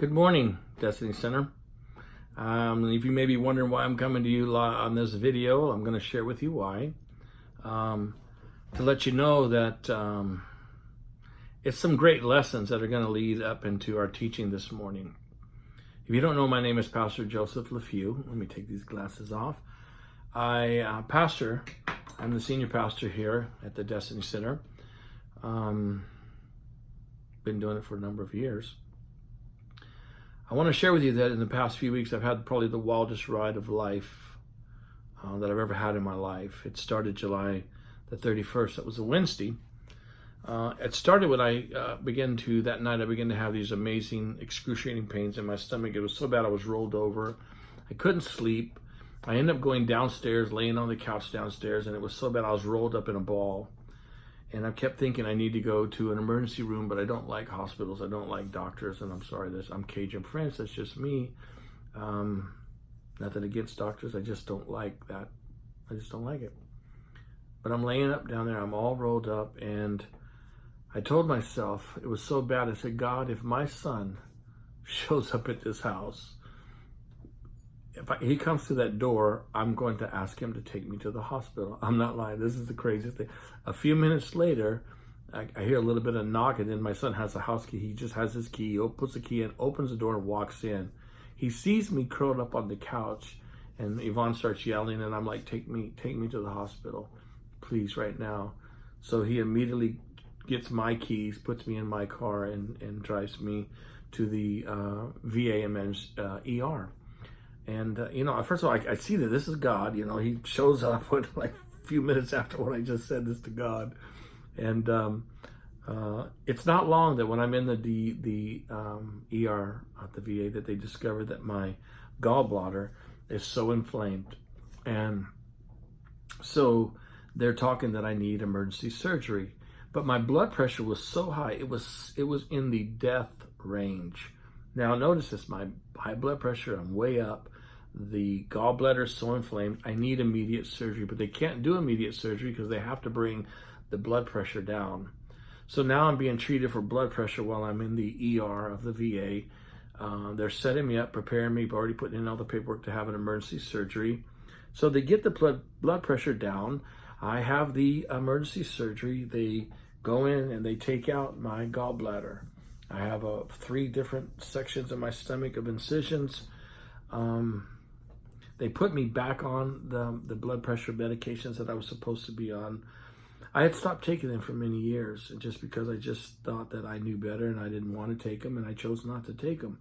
Good morning, Destiny Center. If you may be wondering why I'm coming to you on this video, I'm going to share with you why. To let you know that it's some great lessons that are going to lead up into our teaching this morning. If you don't know, my name is Pastor Joseph Lephiew. Let me take these glasses off. I'm the senior pastor here at the Destiny Center. Been doing it for a number of years. I want to share with you that in the past few weeks, I've had probably the wildest ride of life that I've ever had in my life. It started July the 31st. That was a Wednesday. It started when that night I began to have these amazing, excruciating pains in my stomach. It was so bad I was rolled over. I couldn't sleep. I ended up going downstairs, laying on the couch downstairs, and it was so bad I was rolled up in a ball. And I kept thinking I need to go to an emergency room, but I don't like hospitals. I don't like doctors, and I'm sorry, I'm Cajun French. That's just me. Nothing against doctors. I just don't like that. I just don't like it. But I'm laying up down there. I'm all rolled up, and I told myself, it was so bad. I said, God, if my son shows up at this house, he comes through that door, I'm going to ask him to take me to the hospital. I'm not lying. This is the craziest thing. A few minutes later, I hear a little bit of knocking, and my son has a house key. He just has his key. He puts the key in, opens the door, and walks in. He sees me curled up on the couch, and Yvonne starts yelling, and I'm like, take me to the hospital, please, right now. So he immediately gets my keys, puts me in my car, and drives me to the VA ER. And, first of all, I see that this is God. He shows up like a few minutes after what I just said this to God. And it's not long that when I'm in the ER at the VA that they discover that my gallbladder is so inflamed. And so they're talking that I need emergency surgery. But my blood pressure was so high, it was in the death range. Now notice this, my high blood pressure, I'm way up. The gallbladder is so inflamed, I need immediate surgery, but they can't do immediate surgery because they have to bring the blood pressure down. So now I'm being treated for blood pressure while I'm in the ER of the VA. They're setting me up, preparing me, already putting in all the paperwork to have an emergency surgery. So they get the blood pressure down. I have the emergency surgery. They go in and they take out my gallbladder. I have 3 different sections of my stomach of incisions. They put me back on the blood pressure medications that I was supposed to be on. I had stopped taking them for many years just because I just thought that I knew better and I didn't want to take them, and I chose not to take them.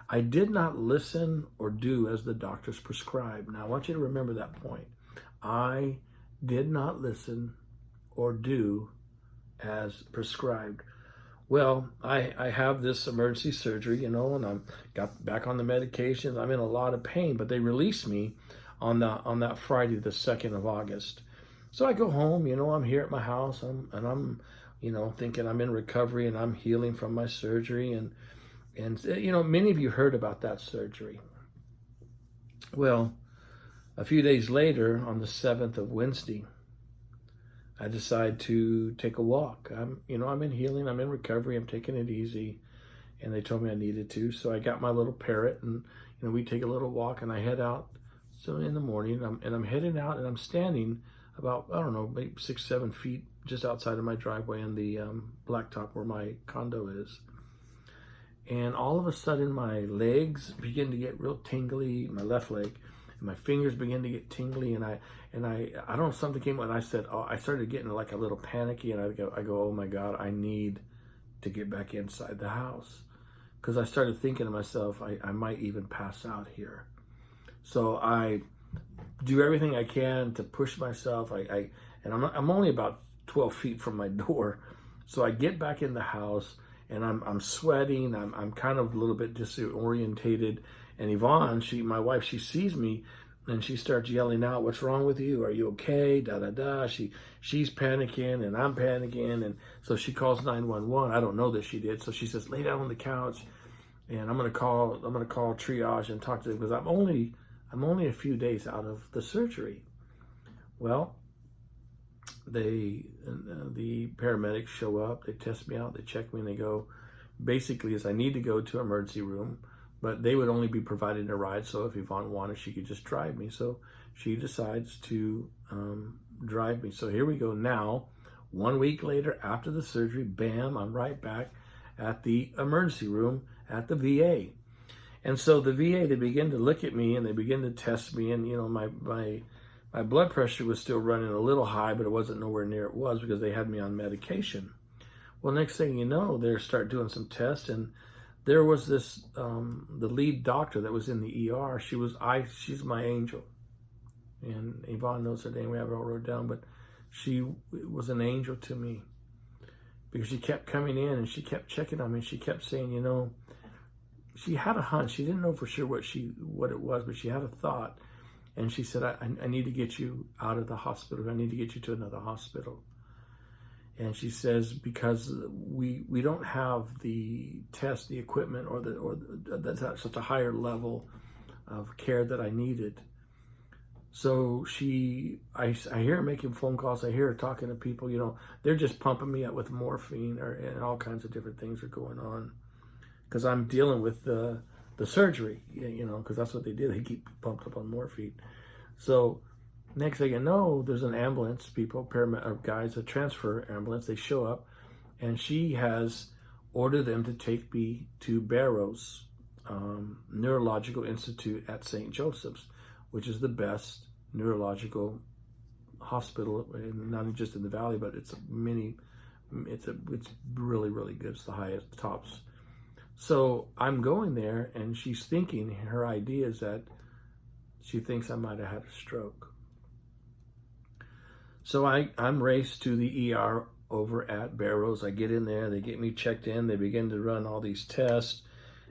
I did not listen or do as the doctors prescribed. Now I want you to remember that point. I did not listen or do as prescribed. Well, I have this emergency surgery, and I'm got back on the medications. I'm in a lot of pain, but they released me on that Friday, the 2nd of August. So I go home, I'm here at my house, and I'm thinking I'm in recovery and I'm healing from my surgery. And many of you heard about that surgery. Well, a few days later, on the 7th of Wednesday, I decide to take a walk. I'm in healing, I'm in recovery, I'm taking it easy, and they told me I needed to. So I got my little parrot, and we take a little walk, and I head out. So in the morning, I'm heading out, and I'm standing about, I don't know, maybe 6-7 feet just outside of my driveway in the blacktop where my condo is. And all of a sudden, my legs begin to get real tingly, my left leg. My fingers began to get tingly, and I don't know, something came when I said, I started getting like a little panicky, and I go, oh my God, I need to get back inside the house, because I started thinking to myself, I might even pass out here. So I do everything I can to push myself. I'm only about 12 feet from my door, so I get back in the house, and I'm sweating. I'm kind of a little bit disorientated. And Yvonne, my wife, she sees me, and she starts yelling out, "What's wrong with you? Are you okay?" Da da da. She's panicking, and I'm panicking, and so she calls 911. I don't know that she did. So she says, "Lay down on the couch, and I'm gonna call triage and talk to them, because I'm only a few days out of the surgery." Well, the paramedics show up. They test me out. They check me, and they go, basically is I need to go to emergency room, but they would only be providing a ride. So if Yvonne wanted, she could just drive me. So she decides to drive me. So here we go now. 1 week later, after the surgery, bam, I'm right back at the emergency room at the VA. And so the VA, they begin to look at me and they begin to test me. And, you know, my blood pressure was still running a little high, but it wasn't nowhere near it was because they had me on medication. Well, next thing you know, they start doing some tests, and there was this, the lead doctor that was in the ER. She's my angel. And Yvonne knows her name. We have it all wrote down, but she was an angel to me because she kept coming in and she kept checking on me. She kept saying, you know, she had a hunch. She didn't know for sure what it was, but she had a thought. And she said, I need to get you out of the hospital. I need to get you to another hospital. And she says, because we don't have the test, the equipment, or that's at such a higher level of care that I needed. So I hear her making phone calls. I hear her talking to people. You know, they're just pumping me up with morphine, and all kinds of different things are going on. Because I'm dealing with the surgery, you know, because that's what they do. They keep pumped up on morphine. So next thing you know, there's an ambulance, guys, a transfer ambulance. They show up, and she has ordered them to take me to Barrows Neurological Institute at St. Joseph's, which is the best neurological hospital, not just in the valley, but it's really, really good. It's the highest tops. So I'm going there, and she's thinking, her idea is that she thinks I might have had a stroke. So I'm raced to the ER over at Barrows. I get in there, they get me checked in, they begin to run all these tests,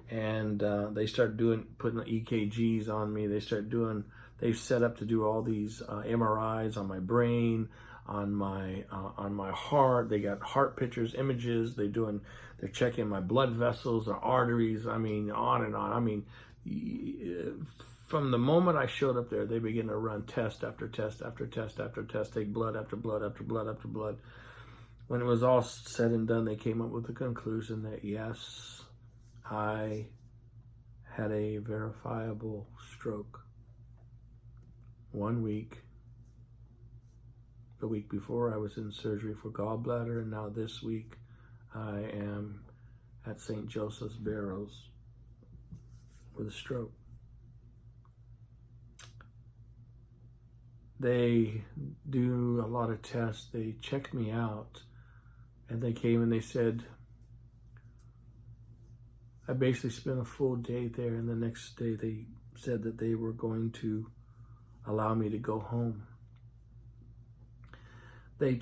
and they start putting the EKGs on me. They've set up to do all these MRIs on my brain, on my heart. They got heart pictures, images. They're checking my blood vessels, or arteries. I mean, on and on. I mean, from the moment I showed up there, they begin to run test after test after test after test, take blood after blood after blood after blood. When it was all said and done, they came up with the conclusion that yes, I had a verifiable stroke. 1 week. The week before, I was in surgery for gallbladder, and now this week I am at St. Joseph's Barrows with a stroke. They do a lot of tests. They checked me out, and they came and they said, I basically spent a full day there, and the next day they said that they were going to allow me to go home. They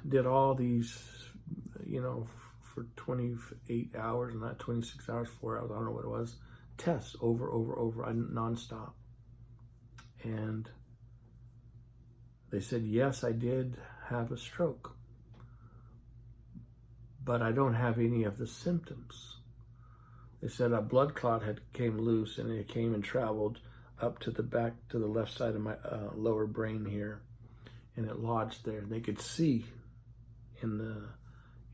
did all these, you know, for 28 hours, not 26 hours, 4 hours, I don't know what it was, tests over, nonstop. And they said, yes, I did have a stroke, but I don't have any of the symptoms. They said a blood clot came loose, and it came and traveled up to the back, to the left side of my lower brain here, and it lodged there. They could see in the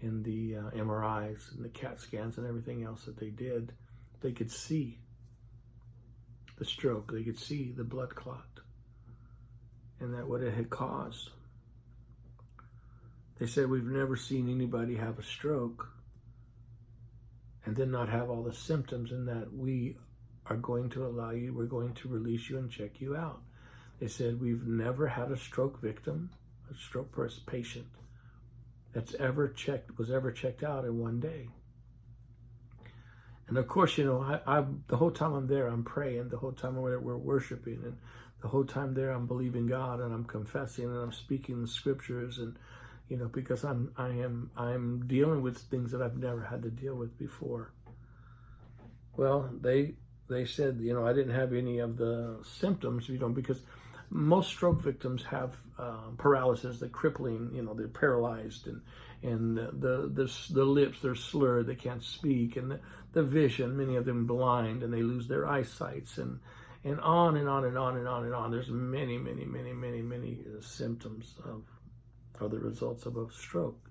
MRIs and the CAT scans and everything else that they did, they could see the stroke. They could see the blood clot, and that what it had caused. They said, we've never seen anybody have a stroke and then not have all the symptoms, and that we are going to allow you, we're going to release you and check you out. They said, we've never had a stroke victim, a stroke patient was ever checked out in 1 day. And of course, you know, I the whole time I'm there, I'm praying. The whole time we're worshiping, and the whole time there, I'm believing God, and I'm confessing, and I'm speaking the scriptures, and you know, because I'm dealing with things that I've never had to deal with before. Well, they said, you know, I didn't have any of the symptoms, you know, because most stroke victims have paralysis, the crippling, you know, they're paralyzed, and the lips, they're slurred, they can't speak, and the vision, many of them blind, and they lose their eyesights, and on and on and on and on and on. There's many symptoms of the results of a stroke.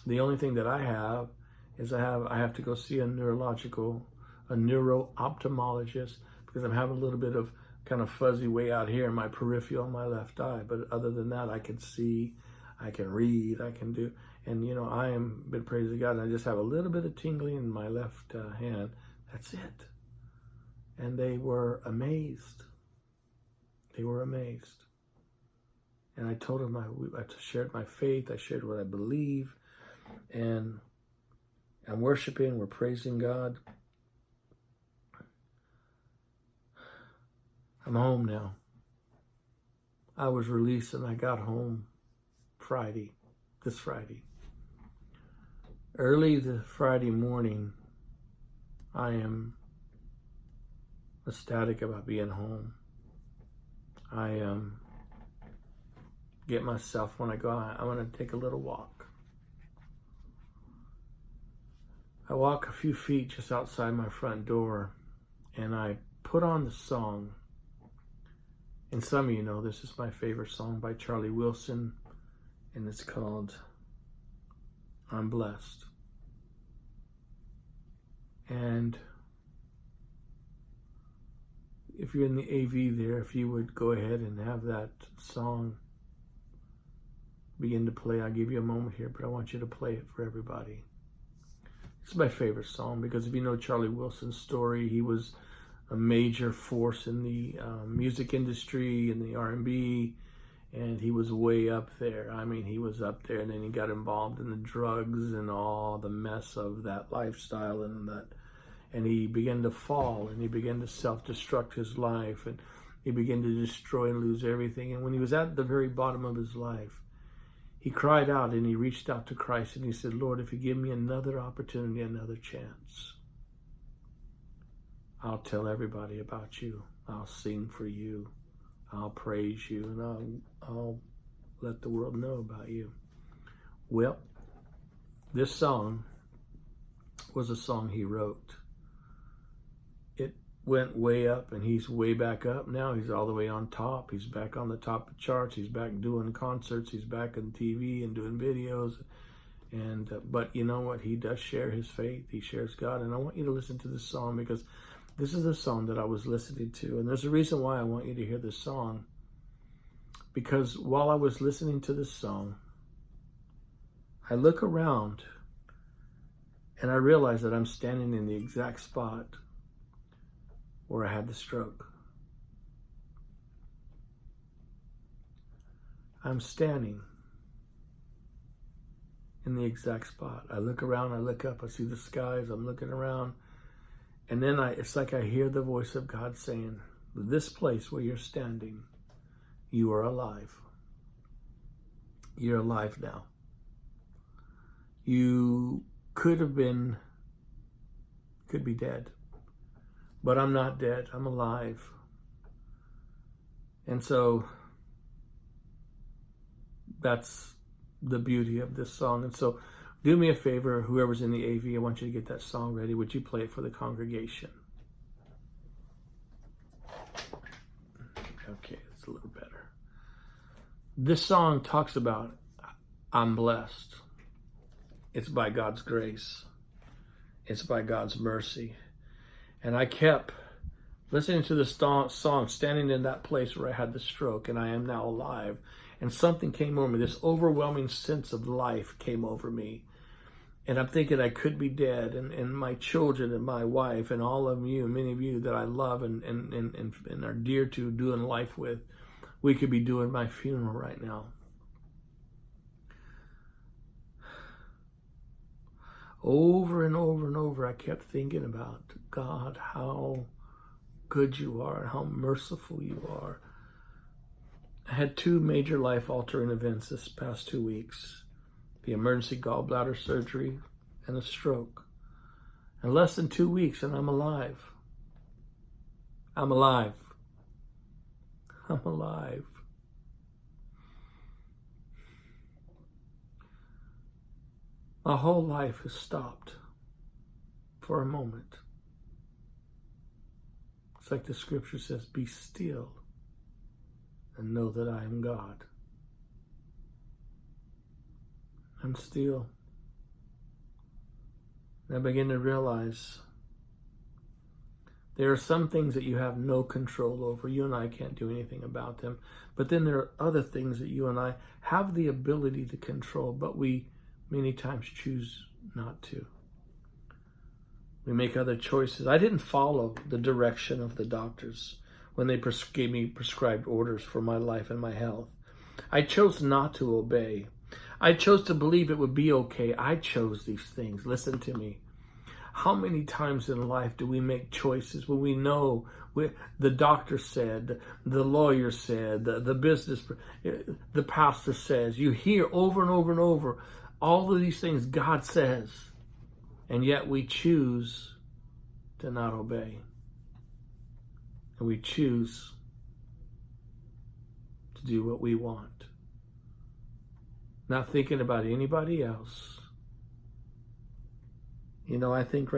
The only thing that I have is I have to go see a neuro-ophthalmologist because I'm having a little bit of kind of fuzzy way out here in my peripheral on my left eye. But other than that, I can see, I can read, I can do, and I am been praising God, and I just have a little bit of tingling in my left hand. That's it. And they were amazed. They were amazed. And I told them I shared my faith, I shared what I believe, and I'm worshiping, we're praising God. I'm home now. I was released and I got home this Friday. Early the Friday morning, I am ecstatic about being home. I get myself, when I go out, I'm going to take a little walk. I walk a few feet just outside my front door, and I put on the song. And some of you know this is my favorite song by Charlie Wilson, and it's called I'm Blessed. And if you're in the AV there, if you would go ahead and have that song begin to play. I'll give you a moment here, but I want you to play it for everybody. It's my favorite song because if you know Charlie Wilson's story, he was a major force in the music industry, in the R&B, and he was way up there. I mean, he was up there, and then he got involved in the drugs and all the mess of that lifestyle, and he began to fall, and he began to self-destruct his life, and he began to destroy and lose everything. And when he was at the very bottom of his life, he cried out and he reached out to Christ and he said, Lord, if you give me another opportunity, another chance, I'll tell everybody about you. I'll sing for you. I'll praise you, and I'll let the world know about you. Well, this song was a song he wrote. It went way up, and he's way back up now. He's all the way on top. He's back on the top of charts. He's back doing concerts. He's back on TV and doing videos. And but you know what? He does share his faith. He shares God. And I want you to listen to this song because this is the song that I was listening to. And there's a reason why I want you to hear this song. Because while I was listening to this song, I look around and I realize that I'm standing in the exact spot where I had the stroke. I'm standing in the exact spot. I look around, I look up, I see the skies, I'm looking around, and then it's like I hear the voice of God saying, this place where you're standing, you are alive. You're alive now. You could be dead. But I'm not dead. I'm alive. And so that's the beauty of this song. And so do me a favor, whoever's in the AV, I want you to get that song ready. Would you play it for the congregation? Okay, it's a little better. This song talks about I'm blessed. It's by God's grace. It's by God's mercy. And I kept listening to the song, standing in that place where I had the stroke, and I am now alive. And something came over me. This overwhelming sense of life came over me. And I'm thinking I could be dead, and my children and my wife and all of you, many of you that I love and are dear to doing life with, we could be doing my funeral right now. Over and over and over, I kept thinking about, God, how good you are and how merciful you are. I had two major life-altering events this past 2 weeks. The emergency gallbladder surgery and a stroke. In less than 2 weeks, and I'm alive. I'm alive. I'm alive. My whole life has stopped for a moment. It's like the scripture says, be still and know that I am God. I'm still. And I begin to realize there are some things that you have no control over. You and I can't do anything about them. But then there are other things that you and I have the ability to control, but we many times choose not to. We make other choices. I didn't follow the direction of the doctors when they gave me prescribed orders for my life and my health. I chose not to obey. I chose to believe it would be okay. I chose these things. Listen to me. How many times in life do we make choices when we know the doctor said, the lawyer said, the pastor says, you hear over and over and over all of these things God says, and yet we choose to not obey. And we choose to do what we want, not thinking about anybody else. You know, I think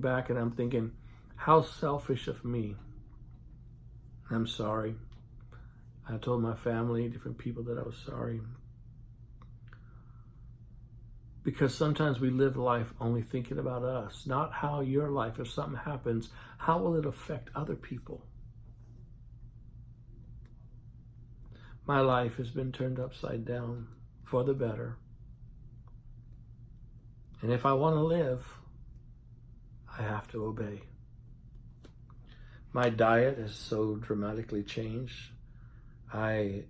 back and I'm thinking, how selfish of me. I'm sorry. I told my family, different people, that I was sorry. Because sometimes we live life only thinking about us, not how your life, if something happens, how will it affect other people? My life has been turned upside down for the better. And if I want to live, I have to obey. My diet has so dramatically changed. I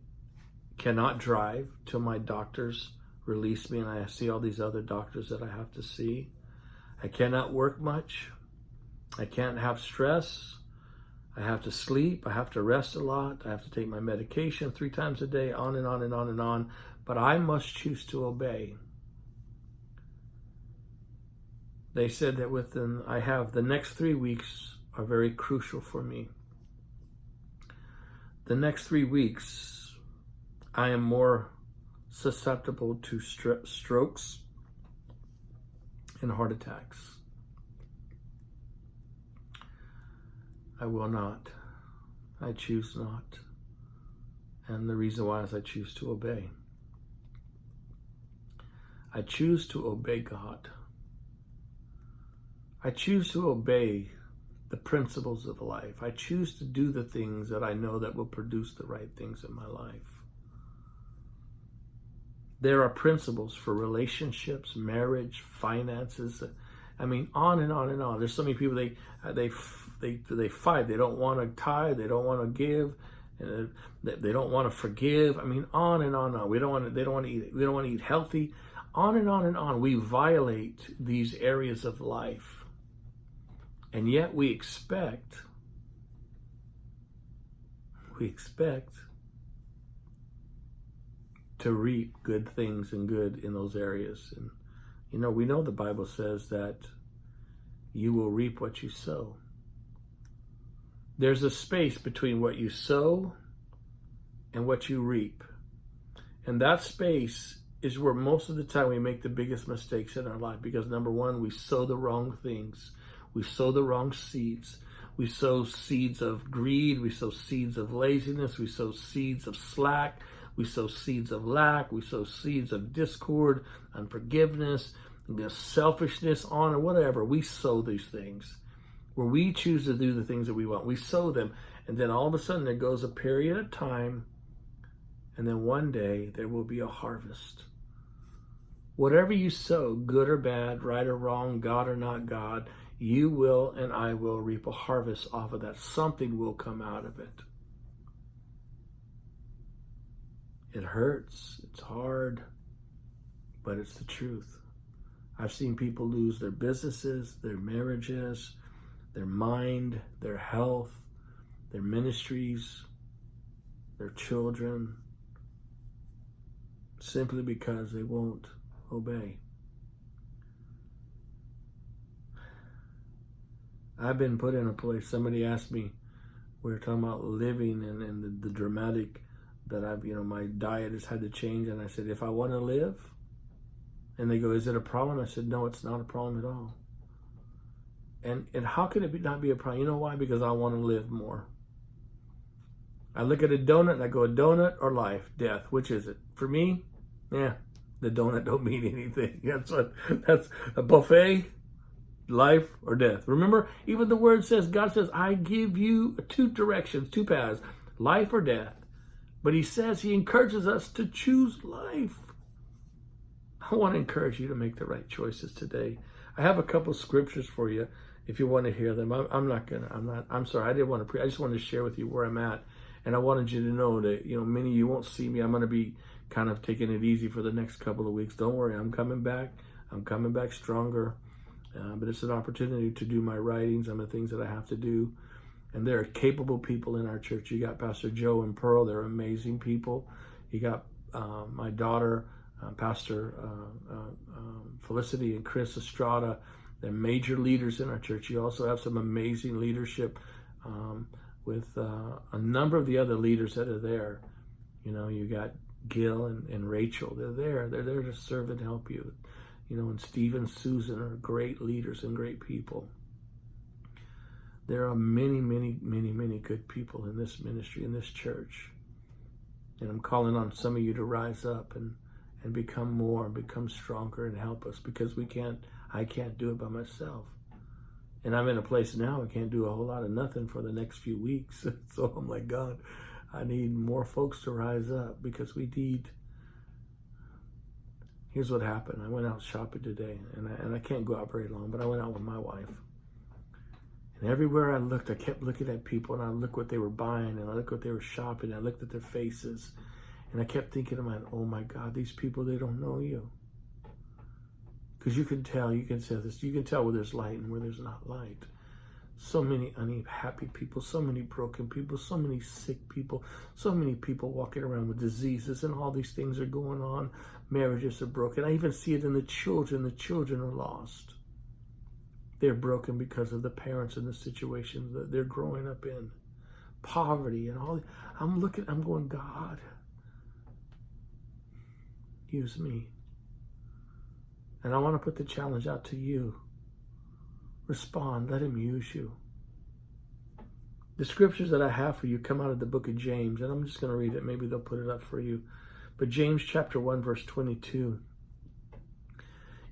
cannot drive till my doctors release me and I see all these other doctors that I have to see. I cannot work much. I can't have stress. I have to sleep. I have to rest a lot. I have to take my medication 3 times a day, on and on and on and on. But I must choose to obey. They said that I have the next 3 weeks are very crucial for me. The next 3 weeks, I am more susceptible to strokes and heart attacks. I will not. I choose not. And the reason why is I choose to obey. I choose to obey God. I choose to obey the principles of life. I choose to do the things that I know that will produce the right things in my life. There are principles for relationships, marriage, finances. I mean, on and on and on. There's so many people, they fight. They don't want to tithe. They don't want to give. They don't want to forgive. I mean, on and on and on. They don't want to eat. We don't want to eat healthy. On and on and on. We violate these areas of life. And yet we expect to reap good things and good in those areas. And, you know, we know the Bible says that you will reap what you sow. There's a space between what you sow and what you reap. And that space is where most of the time we make the biggest mistakes in our life. Because number one, we sow the wrong things. We sow the wrong seeds. We sow seeds of greed. We sow seeds of laziness. We sow seeds of slack. We sow seeds of lack. We sow seeds of discord, unforgiveness, selfishness, honor, whatever. We sow these things. Where we choose to do the things that we want. We sow them. And then all of a sudden there goes a period of time. And then one day there will be a harvest. Whatever you sow, good or bad, right or wrong, God or not God, you will and I will reap a harvest off of that. Something will come out of it. It hurts. It's hard. But it's the truth. I've seen people lose their businesses, their marriages, their mind, their health, their ministries, their children, simply because they won't obey. I've been put in a place, somebody asked me, we were talking about living and the dramatic that my diet has had to change. And I said, if I want to live, and they go, is it a problem? I said, no, it's not a problem at all. And how could it not be a problem? You know why? Because I want to live more. I look at a donut and I go, a donut or life, death, which is it? For me, the donut don't mean anything. That's a buffet. life or death. Remember, even the word says, God says, I give you two directions, two paths, life or death. But he says, he encourages us to choose life. I want to encourage you to make the right choices today. I have a couple scriptures for you if you want to hear them. I'm sorry, I didn't want to preach. I just wanted to share with you where I'm at. And I wanted you to know that, many of you won't see me. I'm going to be kind of taking it easy for the next couple of weeks. Don't worry, I'm coming back. I'm coming back stronger. But it's an opportunity to do my writings and the things that I have to do. And there are capable people in our church. You got Pastor Joe and Pearl. They're amazing people. You got my daughter, Pastor Felicity and Chris Estrada. They're major leaders in our church. You also have some amazing leadership with a number of the other leaders that are there. You got Gil and Rachel. They're there. They're there to serve and help you. And Steve and Susan are great leaders and great people. There are many, many, many, many good people in this ministry, in this church. And I'm calling on some of you to rise up and become more, and become stronger and help us, because I can't do it by myself. And I'm in a place now I can't do a whole lot of nothing for the next few weeks. So I'm like, God, I need more folks to rise up, because we need. Here's what happened. I went out shopping today, and I can't go out very long, but I went out with my wife. And everywhere I looked, I kept looking at people, and I looked what they were buying, and I looked what they were shopping, and I looked at their faces, and I kept thinking in my mind, oh my God, these people, they don't know you. Because you can say this, you can tell where there's light and where there's not light. So many unhappy people, so many broken people, so many sick people, so many people walking around with diseases, and all these things are going on. Marriages are broken. I even see it in the children. The children are lost. They're broken because of the parents and the situations that they're growing up in. Poverty and all. I'm going, God, use me. And I want to put the challenge out to you. Respond. Let him use you. The scriptures that I have for you come out of the book of James, and I'm just going to read it. Maybe they'll put it up for you. But James chapter 1, verse 22.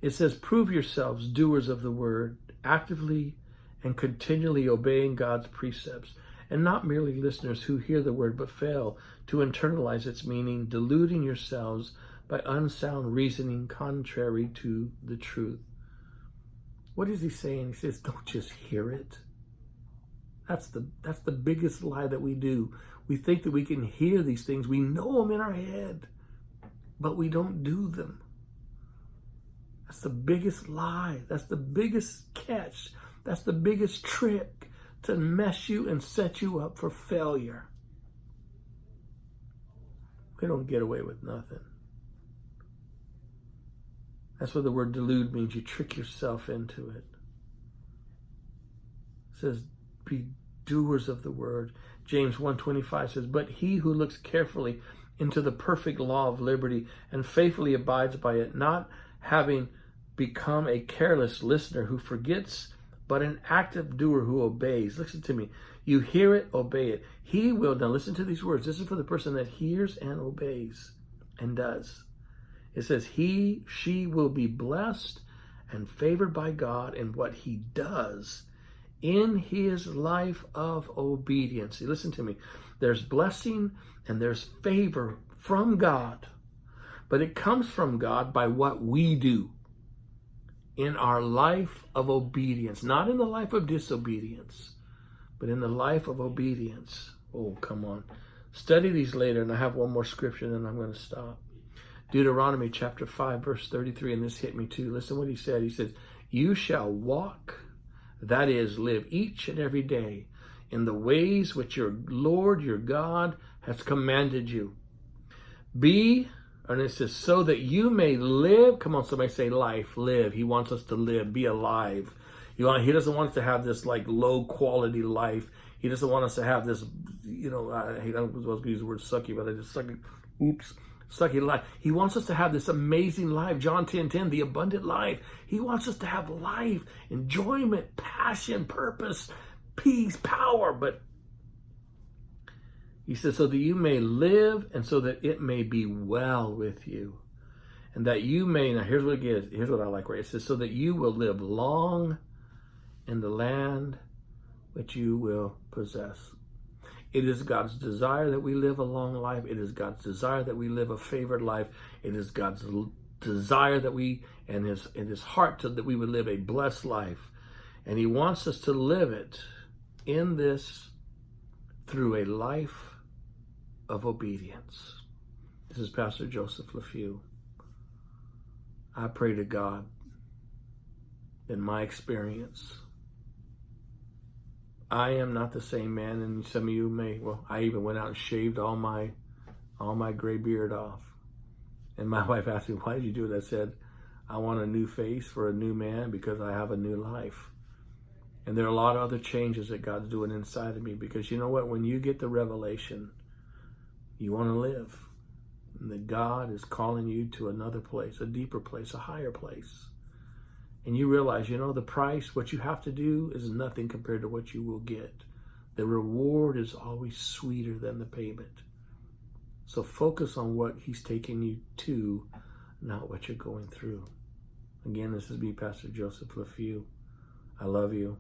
It says, prove yourselves doers of the word, actively and continually obeying God's precepts, and not merely listeners who hear the word but fail to internalize its meaning, deluding yourselves by unsound reasoning contrary to the truth. What is he saying? He says, don't just hear it. That's the biggest lie that we do. We think that we can hear these things. We know them in our head, but we don't do them. That's the biggest lie. That's the biggest catch. That's the biggest trick to mess you and set you up for failure. We don't get away with nothing. That's what the word delude means. You trick yourself into it. It says, be doers of the word. James 1:25 says, but he who looks carefully into the perfect law of liberty and faithfully abides by it, not having become a careless listener who forgets, but an active doer who obeys. Listen to me. You hear it, obey it. He will, now listen to these words. This is for the person that hears and obeys and does. It says, she will be blessed and favored by God in what he does in his life of obedience. See, listen to me. There's blessing and there's favor from God, but it comes from God by what we do in our life of obedience, not in the life of disobedience, but in the life of obedience. Oh, come on. Study these later, and I have one more scripture, and then I'm going to stop. Deuteronomy chapter 5, verse 33, and this hit me too. Listen what he said. He says, you shall walk, that is, live each and every day in the ways which your Lord, your God, has commanded you. And it says, so that you may live. Come on, somebody say life, live. He wants us to live, be alive. He doesn't want us to have this like low quality life. He doesn't want us to have this, I don't supposed to use the word sucky, but I just sucky life. He wants us to have this amazing life. John 10:10, the abundant life. He wants us to have life, enjoyment, passion, purpose, peace, power. But he says, so that you may live and so that it may be well with you. And that you may, now here's what it is. Here's what I like, right? It says, so that you will live long in the land which you will possess. It is God's desire that we live a long life. It is God's desire that we live a favored life. It is God's desire that we, and his heart that we would live a blessed life. And he wants us to live it in this through a life of obedience. This is Pastor Joseph Lephiew. I pray to God, in my experience, I am not the same man, and some of you may. Well, I even went out and shaved all my gray beard off. And my wife asked me, "Why did you do it?" I said, "I want a new face for a new man because I have a new life." And there are a lot of other changes that God's doing inside of me, because you know what? When you get the revelation, you want to live. And that God is calling you to another place, a deeper place, a higher place. And you realize, the price, what you have to do is nothing compared to what you will get. The reward is always sweeter than the payment. So focus on what he's taking you to, not what you're going through. Again, this is me, Pastor Joseph Lephiew. I love you.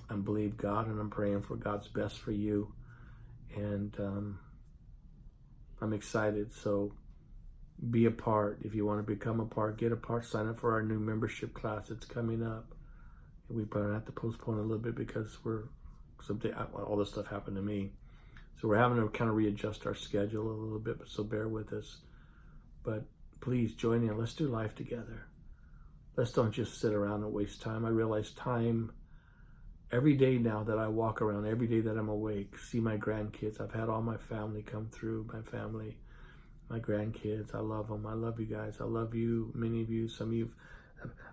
I believe God, and I'm praying for God's best for you. And I'm excited. So be a part. If you want to become a part, get a part. Sign up for our new membership class. It's coming up. We probably have to postpone a little bit because all this stuff happened to me. So we're having to kind of readjust our schedule a little bit, so bear with us. But please join in. Let's do life together. Let's don't just sit around and waste time. I realize time every day now that I walk around, every day that I'm awake, see my grandkids. I've had all my family come through, my grandkids. I love them. I love you guys. I love you, many of you. Some of you,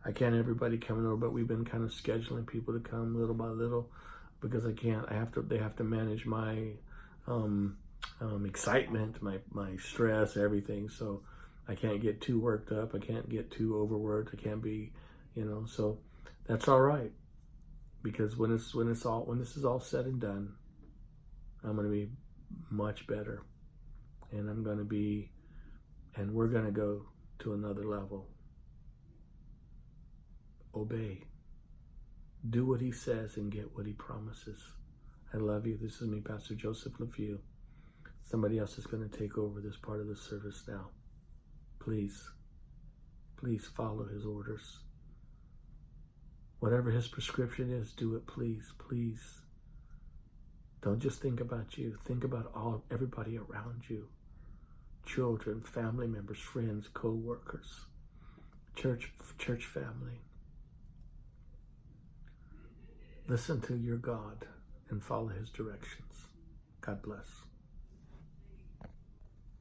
I can't everybody coming over, but we've been kind of scheduling people to come little by little because I can't. They have to manage my excitement, my stress, everything. So I can't get too worked up. I can't get too overworked. I can't be, so that's all right. Because when this is all said and done, I'm going to be much better. And we're going to go to another level. Obey. Do what he says and get what he promises. I love you. This is me, Pastor Joseph Lephiew. Somebody else is going to take over this part of the service now. Please follow his orders. Whatever his prescription is, do it, please, please. Don't just think about you. Think about everybody around you. Children, family members, friends, co-workers, church family. Listen to your God and follow his directions. God bless.